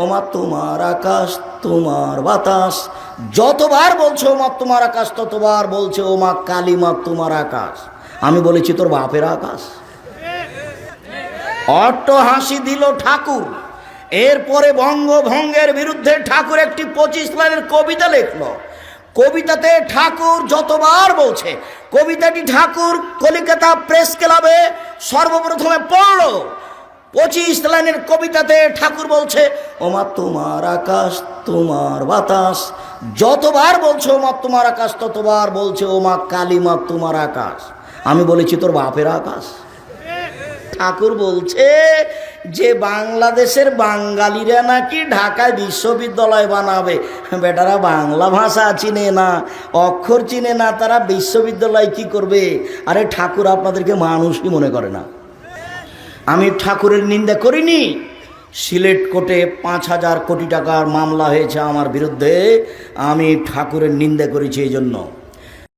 ওমা তোমার আকাশ তোমার বাতাস। যতবার বলছে ওমা তোমার আকাশ, ততবার বলছে ওমা কালিমা তোমার আকাশ। আমি বলেছি তোর বাপের আকাশ। অট্ট হাসি দিল ঠাকুর। এরপরে বঙ্গভঙ্গের বিরুদ্ধে ঠাকুর একটি 25 লাইনের কবিতা লিখল। কবিতাতে ঠাকুর যতবার বলছে, কবিতাটি ঠাকুর কলিকাতা প্রেস ক্লাবে সর্বপ্রথমে পড়ল। 25 লাইনের কবিতাতে ঠাকুর বলছে ওমা তোমার আকাশ তোমার বাতাস। যতবার বলছে ওমা তোমার আকাশ, ততবার বলছে ওমা কালিমা তোমার আকাশ। আমি বলেছি তোর বাপের আকাশ। ঠাকুর বলছে যে বাংলাদেশের বাঙালিরা নাকি ঢাকায় বিশ্ববিদ্যালয় বানাবে। বেটারা বাংলা ভাষা চিনে না, অক্ষর চিনে না, তারা বিশ্ববিদ্যালয় কি করবে? আরে ঠাকুর আপনাদেরকে মানুষই মনে করে না। আমি ঠাকুরের নিন্দা করিনি। সিলেট কোর্টে 5,000 কোটি টাকার মামলা হয়েছে আমার বিরুদ্ধে, আমি ঠাকুরের নিন্দা করেছি এই জন্য।